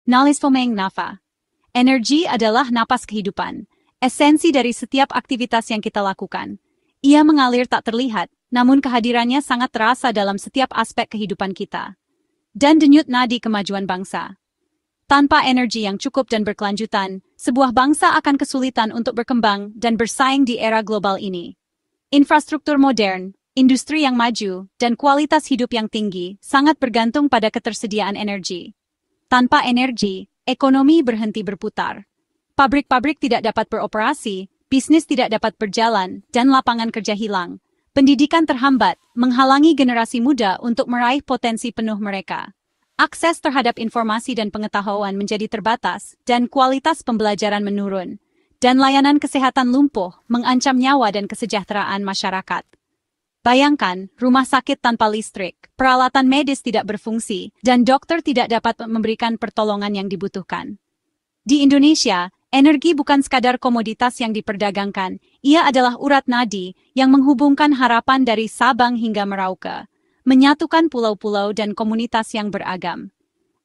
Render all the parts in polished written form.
Nalis Fomeng Nafa. Energi adalah napas kehidupan, esensi dari setiap aktivitas yang kita lakukan. Ia mengalir tak terlihat, namun kehadirannya sangat terasa dalam setiap aspek kehidupan kita. Dan denyut nadi kemajuan bangsa. Tanpa energi yang cukup dan berkelanjutan, sebuah bangsa akan kesulitan untuk berkembang dan bersaing di era global ini. Infrastruktur modern, industri yang maju, dan kualitas hidup yang tinggi sangat bergantung pada ketersediaan energi. Tanpa energi, ekonomi berhenti berputar. Pabrik-pabrik tidak dapat beroperasi, bisnis tidak dapat berjalan, dan lapangan kerja hilang. Pendidikan terhambat, menghalangi generasi muda untuk meraih potensi penuh mereka. Akses terhadap informasi dan pengetahuan menjadi terbatas, dan kualitas pembelajaran menurun. Dan layanan kesehatan lumpuh, mengancam nyawa dan kesejahteraan masyarakat. Bayangkan, rumah sakit tanpa listrik, peralatan medis tidak berfungsi, dan dokter tidak dapat memberikan pertolongan yang dibutuhkan. Di Indonesia, energi bukan sekadar komoditas yang diperdagangkan, ia adalah urat nadi yang menghubungkan harapan dari Sabang hingga Merauke, menyatukan pulau-pulau dan komunitas yang beragam.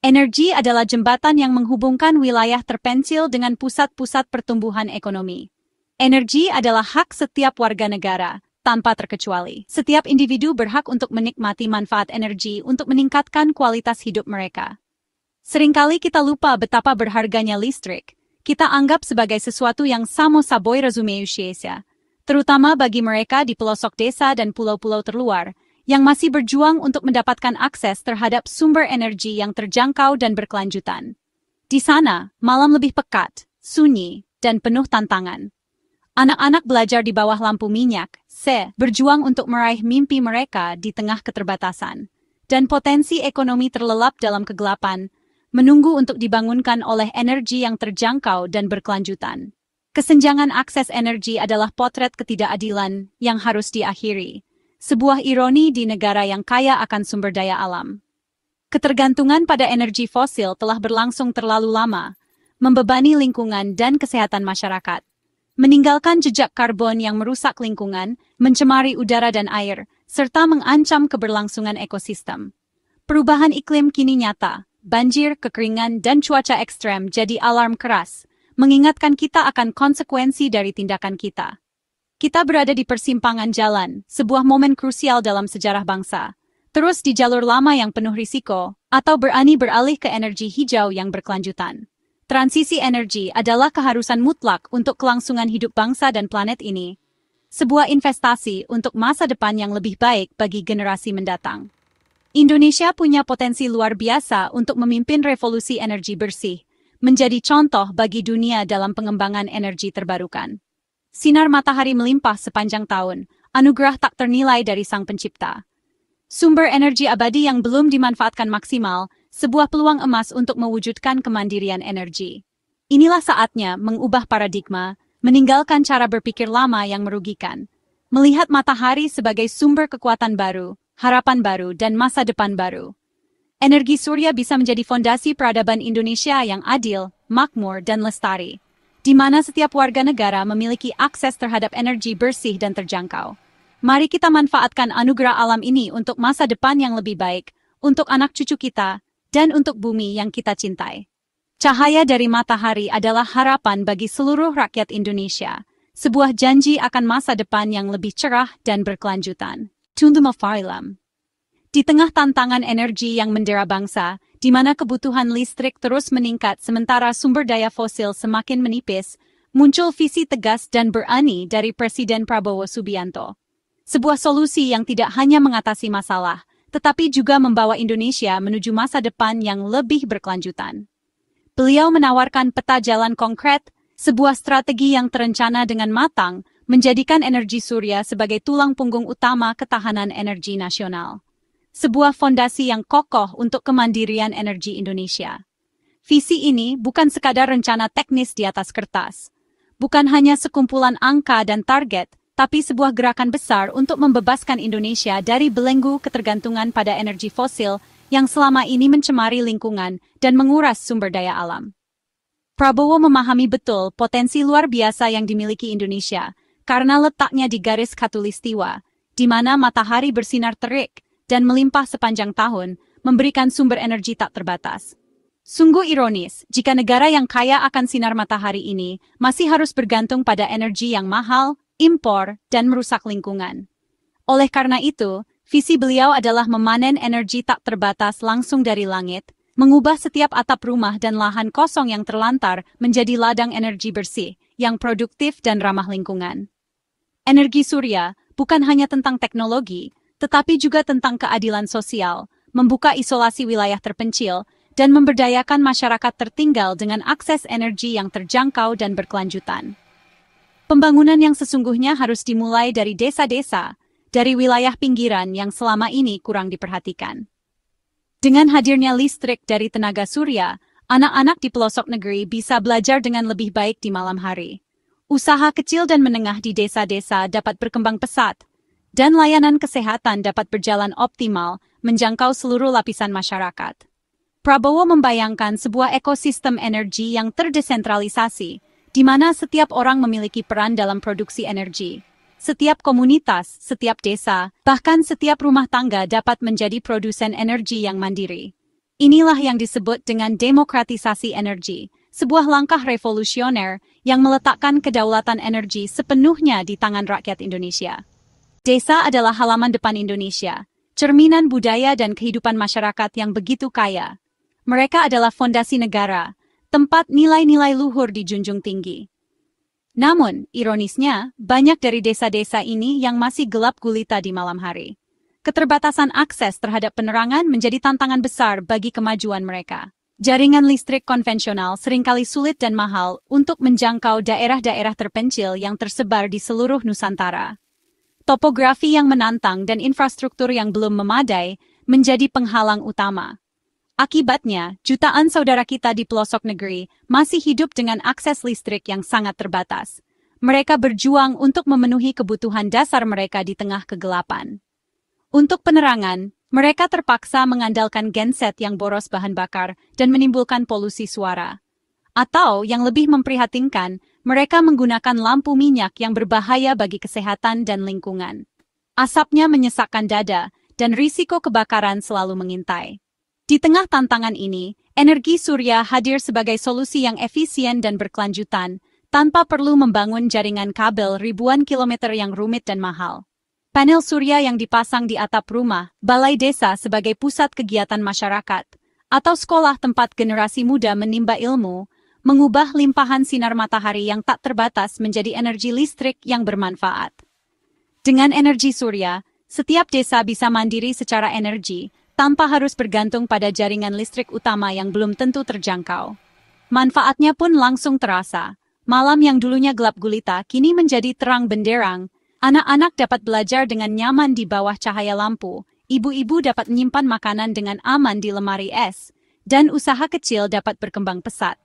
Energi adalah jembatan yang menghubungkan wilayah terpencil dengan pusat-pusat pertumbuhan ekonomi. Energi adalah hak setiap warga negara, tanpa terkecuali. Setiap individu berhak untuk menikmati manfaat energi untuk meningkatkan kualitas hidup mereka. Seringkali kita lupa betapa berharganya listrik. Kita anggap sebagai sesuatu yang samo saboi rozumiejusia, terutama bagi mereka di pelosok desa dan pulau-pulau terluar, yang masih berjuang untuk mendapatkan akses terhadap sumber energi yang terjangkau dan berkelanjutan. Di sana, malam lebih pekat, sunyi, dan penuh tantangan. Anak-anak belajar di bawah lampu minyak, berjuang untuk meraih mimpi mereka di tengah keterbatasan. Dan potensi ekonomi terlelap dalam kegelapan, menunggu untuk dibangunkan oleh energi yang terjangkau dan berkelanjutan. Kesenjangan akses energi adalah potret ketidakadilan yang harus diakhiri. Sebuah ironi di negara yang kaya akan sumber daya alam. Ketergantungan pada energi fosil telah berlangsung terlalu lama, membebani lingkungan dan kesehatan masyarakat, meninggalkan jejak karbon yang merusak lingkungan, mencemari udara dan air, serta mengancam keberlangsungan ekosistem. Perubahan iklim kini nyata, banjir, kekeringan, dan cuaca ekstrem jadi alarm keras, mengingatkan kita akan konsekuensi dari tindakan kita. Kita berada di persimpangan jalan, sebuah momen krusial dalam sejarah bangsa. Terus di jalur lama yang penuh risiko, atau berani beralih ke energi hijau yang berkelanjutan. Transisi energi adalah keharusan mutlak untuk kelangsungan hidup bangsa dan planet ini. Sebuah investasi untuk masa depan yang lebih baik bagi generasi mendatang. Indonesia punya potensi luar biasa untuk memimpin revolusi energi bersih, menjadi contoh bagi dunia dalam pengembangan energi terbarukan. Sinar matahari melimpah sepanjang tahun, anugerah tak ternilai dari Sang Pencipta. Sumber energi abadi yang belum dimanfaatkan maksimal, sebuah peluang emas untuk mewujudkan kemandirian energi. Inilah saatnya mengubah paradigma, meninggalkan cara berpikir lama yang merugikan. Melihat matahari sebagai sumber kekuatan baru, harapan baru, dan masa depan baru. Energi surya bisa menjadi fondasi peradaban Indonesia yang adil, makmur, dan lestari, di mana setiap warga negara memiliki akses terhadap energi bersih dan terjangkau. Mari kita manfaatkan anugerah alam ini untuk masa depan yang lebih baik, untuk anak cucu kita, dan untuk bumi yang kita cintai. Cahaya dari matahari adalah harapan bagi seluruh rakyat Indonesia, sebuah janji akan masa depan yang lebih cerah dan berkelanjutan. Tunduma Farilam. Di tengah tantangan energi yang mendera bangsa, di mana kebutuhan listrik terus meningkat sementara sumber daya fosil semakin menipis, muncul visi tegas dan berani dari Presiden Prabowo Subianto. Sebuah solusi yang tidak hanya mengatasi masalah, tetapi juga membawa Indonesia menuju masa depan yang lebih berkelanjutan. Beliau menawarkan peta jalan konkret, sebuah strategi yang terencana dengan matang, menjadikan energi surya sebagai tulang punggung utama ketahanan energi nasional. Sebuah fondasi yang kokoh untuk kemandirian energi Indonesia. Visi ini bukan sekadar rencana teknis di atas kertas. Bukan hanya sekumpulan angka dan target, tapi sebuah gerakan besar untuk membebaskan Indonesia dari belenggu ketergantungan pada energi fosil yang selama ini mencemari lingkungan dan menguras sumber daya alam. Prabowo memahami betul potensi luar biasa yang dimiliki Indonesia, karena letaknya di garis khatulistiwa, di mana matahari bersinar terik dan melimpah sepanjang tahun, memberikan sumber energi tak terbatas. Sungguh ironis jika negara yang kaya akan sinar matahari ini masih harus bergantung pada energi yang mahal, impor, dan merusak lingkungan. Oleh karena itu, visi beliau adalah memanen energi tak terbatas langsung dari langit, mengubah setiap atap rumah dan lahan kosong yang terlantar menjadi ladang energi bersih, yang produktif dan ramah lingkungan. Energi surya bukan hanya tentang teknologi, tetapi juga tentang keadilan sosial, membuka isolasi wilayah terpencil, dan memberdayakan masyarakat tertinggal dengan akses energi yang terjangkau dan berkelanjutan. Pembangunan yang sesungguhnya harus dimulai dari desa-desa, dari wilayah pinggiran yang selama ini kurang diperhatikan. Dengan hadirnya listrik dari tenaga surya, anak-anak di pelosok negeri bisa belajar dengan lebih baik di malam hari. Usaha kecil dan menengah di desa-desa dapat berkembang pesat, dan layanan kesehatan dapat berjalan optimal menjangkau seluruh lapisan masyarakat. Prabowo membayangkan sebuah ekosistem energi yang terdesentralisasi, di mana setiap orang memiliki peran dalam produksi energi. Setiap komunitas, setiap desa, bahkan setiap rumah tangga dapat menjadi produsen energi yang mandiri. Inilah yang disebut dengan demokratisasi energi, sebuah langkah revolusioner yang meletakkan kedaulatan energi sepenuhnya di tangan rakyat Indonesia. Desa adalah halaman depan Indonesia, cerminan budaya dan kehidupan masyarakat yang begitu kaya. Mereka adalah fondasi negara, tempat nilai-nilai luhur dijunjung tinggi. Namun, ironisnya, banyak dari desa-desa ini yang masih gelap gulita di malam hari. Keterbatasan akses terhadap penerangan menjadi tantangan besar bagi kemajuan mereka. Jaringan listrik konvensional seringkali sulit dan mahal untuk menjangkau daerah-daerah terpencil yang tersebar di seluruh Nusantara. Topografi yang menantang dan infrastruktur yang belum memadai menjadi penghalang utama. Akibatnya, jutaan saudara kita di pelosok negeri masih hidup dengan akses listrik yang sangat terbatas. Mereka berjuang untuk memenuhi kebutuhan dasar mereka di tengah kegelapan. Untuk penerangan, mereka terpaksa mengandalkan genset yang boros bahan bakar dan menimbulkan polusi suara. Atau, yang lebih memprihatinkan, mereka menggunakan lampu minyak yang berbahaya bagi kesehatan dan lingkungan. Asapnya menyesakkan dada, dan risiko kebakaran selalu mengintai. Di tengah tantangan ini, energi surya hadir sebagai solusi yang efisien dan berkelanjutan, tanpa perlu membangun jaringan kabel ribuan kilometer yang rumit dan mahal. Panel surya yang dipasang di atap rumah, balai desa sebagai pusat kegiatan masyarakat, atau sekolah tempat generasi muda menimba ilmu, mengubah limpahan sinar matahari yang tak terbatas menjadi energi listrik yang bermanfaat. Dengan energi surya, setiap desa bisa mandiri secara energi, tanpa harus bergantung pada jaringan listrik utama yang belum tentu terjangkau. Manfaatnya pun langsung terasa. Malam yang dulunya gelap gulita kini menjadi terang benderang. Anak-anak dapat belajar dengan nyaman di bawah cahaya lampu, ibu-ibu dapat menyimpan makanan dengan aman di lemari es, dan usaha kecil dapat berkembang pesat.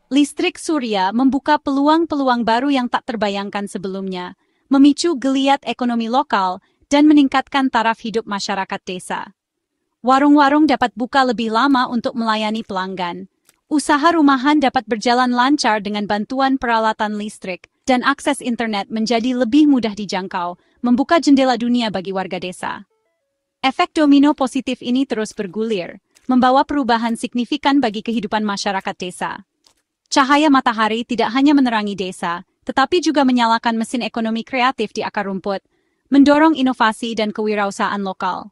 Listrik surya membuka peluang-peluang baru yang tak terbayangkan sebelumnya, memicu geliat ekonomi lokal, dan meningkatkan taraf hidup masyarakat desa. Warung-warung dapat buka lebih lama untuk melayani pelanggan. Usaha rumahan dapat berjalan lancar dengan bantuan peralatan listrik, dan akses internet menjadi lebih mudah dijangkau, membuka jendela dunia bagi warga desa. Efek domino positif ini terus bergulir, membawa perubahan signifikan bagi kehidupan masyarakat desa. Cahaya matahari tidak hanya menerangi desa, tetapi juga menyalakan mesin ekonomi kreatif di akar rumput, mendorong inovasi dan kewirausahaan lokal.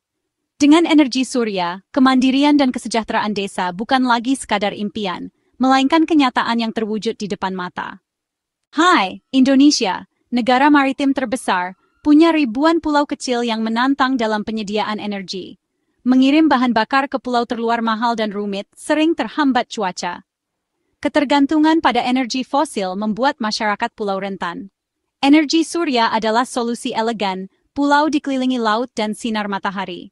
Dengan energi surya, kemandirian dan kesejahteraan desa bukan lagi sekadar impian, melainkan kenyataan yang terwujud di depan mata. Hai, Indonesia, negara maritim terbesar, punya ribuan pulau kecil yang menantang dalam penyediaan energi. Mengirim bahan bakar ke pulau terluar mahal dan rumit sering terhambat cuaca. Ketergantungan pada energi fosil membuat masyarakat pulau rentan. Energi surya adalah solusi elegan, pulau dikelilingi laut dan sinar matahari.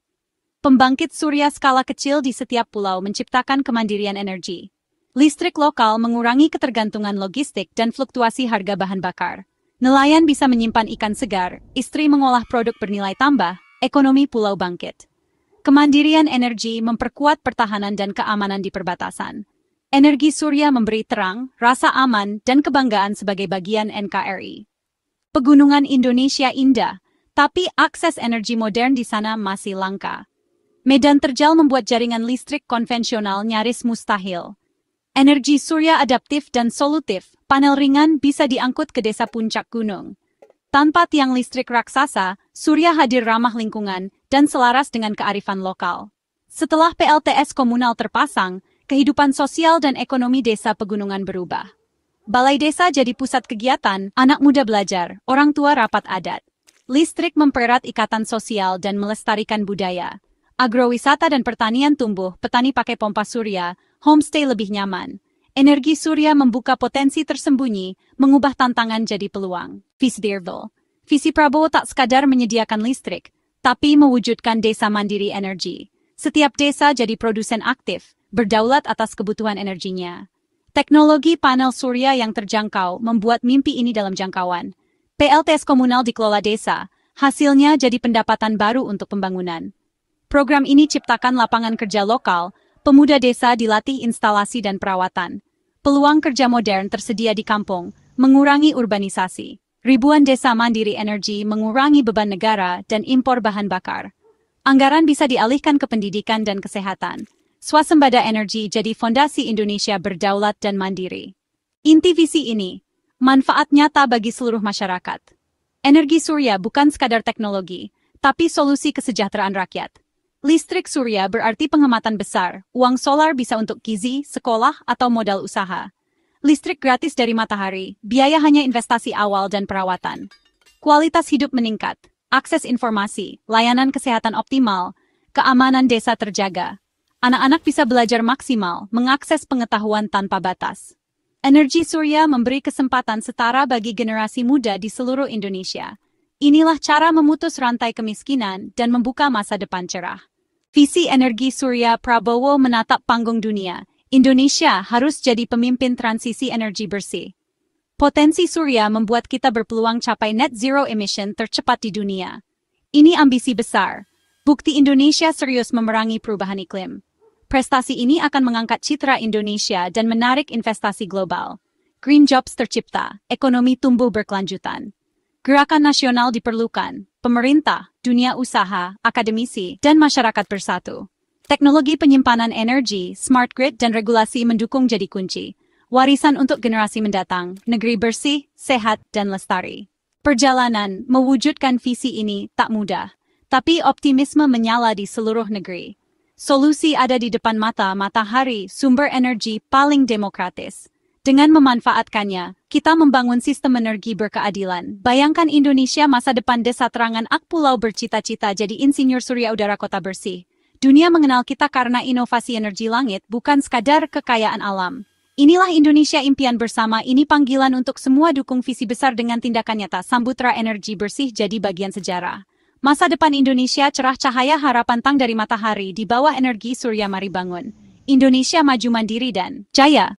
Pembangkit surya skala kecil di setiap pulau menciptakan kemandirian energi. Listrik lokal mengurangi ketergantungan logistik dan fluktuasi harga bahan bakar. Nelayan bisa menyimpan ikan segar, istri mengolah produk bernilai tambah, ekonomi pulau bangkit. Kemandirian energi memperkuat pertahanan dan keamanan di perbatasan. Energi surya memberi terang, rasa aman, dan kebanggaan sebagai bagian NKRI. Pegunungan Indonesia indah, tapi akses energi modern di sana masih langka. Medan terjal membuat jaringan listrik konvensional nyaris mustahil. Energi surya adaptif dan solutif, panel ringan bisa diangkut ke desa puncak gunung. Tanpa tiang listrik raksasa, surya hadir ramah lingkungan dan selaras dengan kearifan lokal. Setelah PLTS komunal terpasang, kehidupan sosial dan ekonomi desa pegunungan berubah. Balai desa jadi pusat kegiatan, anak muda belajar, orang tua rapat adat. Listrik mempererat ikatan sosial dan melestarikan budaya. Agrowisata dan pertanian tumbuh, petani pakai pompa surya, homestay lebih nyaman. Energi surya membuka potensi tersembunyi, mengubah tantangan jadi peluang. Visi Dirvel. Visi Prabowo tak sekadar menyediakan listrik, tapi mewujudkan desa mandiri energi. Setiap desa jadi produsen aktif, berdaulat atas kebutuhan energinya. Teknologi panel surya yang terjangkau membuat mimpi ini dalam jangkauan. PLTS komunal dikelola desa, hasilnya jadi pendapatan baru untuk pembangunan. Program ini ciptakan lapangan kerja lokal, pemuda desa dilatih instalasi dan perawatan. Peluang kerja modern tersedia di kampung, mengurangi urbanisasi. Ribuan desa mandiri energi mengurangi beban negara dan impor bahan bakar. Anggaran bisa dialihkan ke pendidikan dan kesehatan. Swasembada energi jadi fondasi Indonesia berdaulat dan mandiri. Inti visi ini, manfaat nyata bagi seluruh masyarakat. Energi surya bukan sekadar teknologi, tapi solusi kesejahteraan rakyat. Listrik surya berarti penghematan besar, uang solar bisa untuk gizi, sekolah, atau modal usaha. Listrik gratis dari matahari, biaya hanya investasi awal dan perawatan. Kualitas hidup meningkat, akses informasi, layanan kesehatan optimal, keamanan desa terjaga. Anak-anak bisa belajar maksimal, mengakses pengetahuan tanpa batas. Energi surya memberi kesempatan setara bagi generasi muda di seluruh Indonesia. Inilah cara memutus rantai kemiskinan dan membuka masa depan cerah. Visi energi surya Prabowo menatap panggung dunia. Indonesia harus jadi pemimpin transisi energi bersih. Potensi surya membuat kita berpeluang capai net zero emission tercepat di dunia. Ini ambisi besar. Bukti Indonesia serius memerangi perubahan iklim. Prestasi ini akan mengangkat citra Indonesia dan menarik investasi global. Green jobs tercipta, ekonomi tumbuh berkelanjutan. Gerakan nasional diperlukan, pemerintah, dunia usaha, akademisi, dan masyarakat bersatu. Teknologi penyimpanan energi, smart grid, dan regulasi mendukung jadi kunci. Warisan untuk generasi mendatang, negeri bersih, sehat, dan lestari. Perjalanan mewujudkan visi ini tak mudah, tapi optimisme menyala di seluruh negeri. Solusi ada di depan mata, matahari, sumber energi paling demokratis. Dengan memanfaatkannya, kita membangun sistem energi berkeadilan. Bayangkan Indonesia masa depan desa terangan Akpulau bercita-cita jadi insinyur surya udara kota bersih. Dunia mengenal kita karena inovasi energi langit, bukan sekadar kekayaan alam. Inilah Indonesia impian bersama, ini panggilan untuk semua dukung visi besar dengan tindakan nyata. Samudra energi bersih jadi bagian sejarah. Masa depan Indonesia cerah cahaya harapan tang dari matahari di bawah energi surya, mari bangun. Indonesia maju mandiri dan jaya.